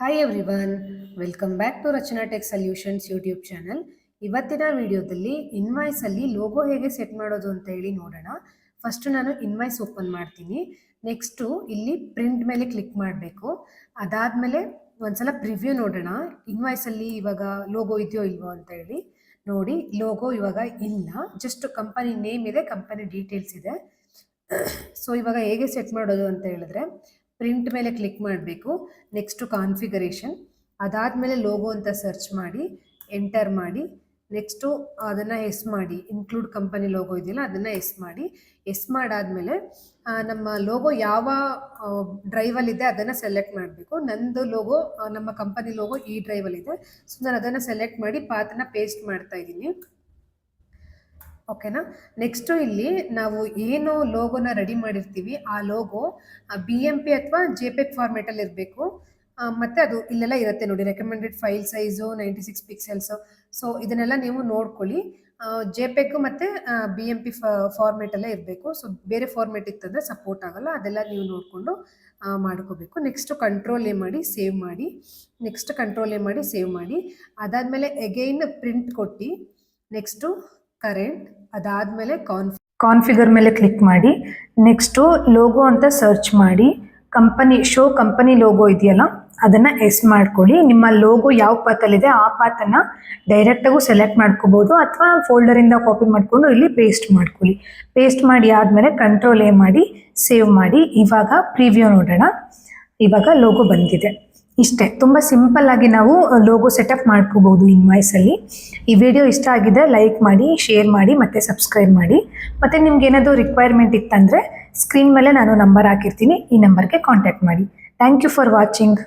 Hi everyone, welcome back to Rachana tech solutions YouTube channel. ಇವತ್ತಿನ ವಿಡಿಯೋದಲ್ಲಿ ಇನ್ವಾಯ್ಸಲ್ಲಿ logo ಹೇಗೆ set ಮಾಡೋದು ಅಂತ ಹೇಳಿ ನೋಡೋಣ. ಫಸ್ಟ್ ನಾನು ಇನ್ವಾಯ್ಸ್ ಓಪನ್ ಮಾಡ್ತೀನಿ. ನೆಕ್ಸ್ಟು ಇಲ್ಲಿ ಪ್ರಿಂಟ್ ಮೇಲೆ ಕ್ಲಿಕ್ ಮಾಡಬೇಕು. ಅದಾದಮೇಲೆ ಒಂದ್ಸಲ ಪ್ರಿವ್ಯೂ ನೋಡೋಣ, ಇನ್ವಾಯ್ಸಲ್ಲಿ ಇವಾಗ ಲೋಗೋ ಇದೆಯೋ ಇಲ್ವೋ ಅಂತ ಹೇಳಿ. ನೋಡಿ, ಲೋಗೋ ಇವಾಗ ಇಲ್ಲ, ಜಸ್ಟ್ ಕಂಪನಿ ನೇಮ್ ಇದೆ, ಕಂಪನಿ ಡೀಟೇಲ್ಸ್ ಇದೆ. ಸೊ ಇವಾಗ ಹೇಗೆ ಸೆಟ್ ಮಾಡೋದು ಅಂತ ಹೇಳಿದ್ರೆ, ಪ್ರಿಂಟ್ ಮೇಲೆ ಕ್ಲಿಕ್ ಮಾಡಬೇಕು. ನೆಕ್ಸ್ಟು ಕಾನ್ಫಿಗರೇಷನ್, ಅದಾದಮೇಲೆ ಲೋಗೋ ಅಂತ ಸರ್ಚ್ ಮಾಡಿ ಎಂಟರ್ ಮಾಡಿ, ನೆಕ್ಸ್ಟು ಅದನ್ನು ಎಸ್ ಮಾಡಿ, ಇನ್ಕ್ಲೂಡ್ ಕಂಪನಿ ಲೋಗೋ ಇದೆಯಲ್ಲ ಅದನ್ನು ಎಸ್ ಮಾಡಿ. ಎಸ್ ಮಾಡಾದಮೇಲೆ ನಮ್ಮ ಲೋಗೋ ಯಾವ ಡ್ರೈವಲ್ಲಿದೆ ಅದನ್ನು ಸೆಲೆಕ್ಟ್ ಮಾಡಬೇಕು. ನಂದು ಲೋಗೋ, ನಮ್ಮ ಕಂಪನಿ ಲೋಗೋ ಈ ಡ್ರೈವಲ್ಲಿದೆ. ಸೊ ನಾನು ಅದನ್ನು ಸೆಲೆಕ್ಟ್ ಮಾಡಿ ಪಾತನ್ನು ಪೇಸ್ಟ್ ಮಾಡ್ತಾ ಇದ್ದೀನಿ. ಓಕೆನಾ. ನೆಕ್ಸ್ಟು ಇಲ್ಲಿ ನಾವು ಏನು ಲೋಗೋನ ರೆಡಿ ಮಾಡಿರ್ತೀವಿ ಆ ಲೋಗೋ BMP ಅಥವಾ JPEG ಫಾರ್ಮೇಟಲ್ಲಿ ಇರಬೇಕು. ಮತ್ತು ಅದು ಇಲ್ಲೆಲ್ಲ ಇರುತ್ತೆ ನೋಡಿ, ರೆಕಮೆಂಡೆಡ್ ಫೈಲ್ ಸೈಜು 96 ಪಿಕ್ಸೆಲ್ಸು. ಸೊ ಇದನ್ನೆಲ್ಲ ನೀವು ನೋಡ್ಕೊಳ್ಳಿ. JPEG ಮತ್ತು BMP ಫಾರ್ಮೇಟಲ್ಲೇ ಇರಬೇಕು. ಸೊ ಬೇರೆ ಫಾರ್ಮೇಟ್ ಇತ್ತಂದರೆ ಸಪೋರ್ಟ್ ಆಗೋಲ್ಲ, ಅದೆಲ್ಲ ನೀವು ನೋಡಿಕೊಂಡು ಮಾಡ್ಕೋಬೇಕು. ನೆಕ್ಸ್ಟು ಕಂಟ್ರೋಲ್ ಎ ಮಾಡಿ ಸೇವ್ ಮಾಡಿ, ನೆಕ್ಸ್ಟ್ ಕಂಟ್ರೋಲ್ ಎ ಮಾಡಿ ಸೇವ್ ಮಾಡಿ. ಅದಾದಮೇಲೆ ಎಗೈನ್ ಪ್ರಿಂಟ್ ಕೊಟ್ಟು ನೆಕ್ಸ್ಟು ಕರೆಂಟ್, ಅದಾದಮೇಲೆ ಕಾನ್ಫಿಗರ್ ಮೇಲೆ ಕ್ಲಿಕ್ ಮಾಡಿ. ನೆಕ್ಸ್ಟು ಲೋಗೋ ಅಂತ ಸರ್ಚ್ ಮಾಡಿ, ಶೋ ಕಂಪನಿ ಲೋಗೋ ಇದೆಯಲ್ಲ ಅದನ್ನು ಎಸ್ ಮಾಡ್ಕೊಳ್ಳಿ. ನಿಮ್ಮ ಲೋಗೋ ಯಾವ ಪಾತಲ್ಲಿದೆ ಆ ಪಾತನ್ನು ಡೈರೆಕ್ಟಾಗೂ ಸೆಲೆಕ್ಟ್ ಮಾಡ್ಕೋಬೋದು, ಅಥವಾ ಫೋಲ್ಡರಿಂದ ಕಾಪಿ ಮಾಡಿಕೊಂಡು ಇಲ್ಲಿ ಪೇಸ್ಟ್ ಮಾಡ್ಕೊಳ್ಳಿ. ಪೇಸ್ಟ್ ಮಾಡಿ ಆದಮೇಲೆ ಕಂಟ್ರೋಲ್ ಎ ಮಾಡಿ ಸೇವ್ ಮಾಡಿ. ಇವಾಗ ಪ್ರಿವ್ಯೂ ನೋಡೋಣ. ಇವಾಗ ಲೋಗೋ ಬಂದಿದೆ. ಇಷ್ಟೇ, ತುಂಬ ಸಿಂಪಲ್ ಆಗಿ ನಾವು ಲೋಗೋ ಸೆಟಪ್ ಮಾಡ್ಕೋಬೋದು ಇನ್ವಾಯ್ಸಲ್ಲಿ. ಈ ವಿಡಿಯೋ ಇಷ್ಟ ಆಗಿದೆ ಲೈಕ್ ಮಾಡಿ, ಶೇರ್ ಮಾಡಿ ಮತ್ತು ಸಬ್ಸ್ಕ್ರೈಬ್ ಮಾಡಿ. ಮತ್ತು ನಿಮ್ಗೆ ಏನಾದರೂ ರಿಕ್ವೈರ್ಮೆಂಟ್ ಇತ್ತಂದರೆ ಸ್ಕ್ರೀನ್ ಮೇಲೆ ನಾನು ನಂಬರ್ ಹಾಕಿರ್ತೀನಿ, ಈ ನಂಬರ್ಗೆ ಕಾಂಟ್ಯಾಕ್ಟ್ ಮಾಡಿ. Thank you for watching.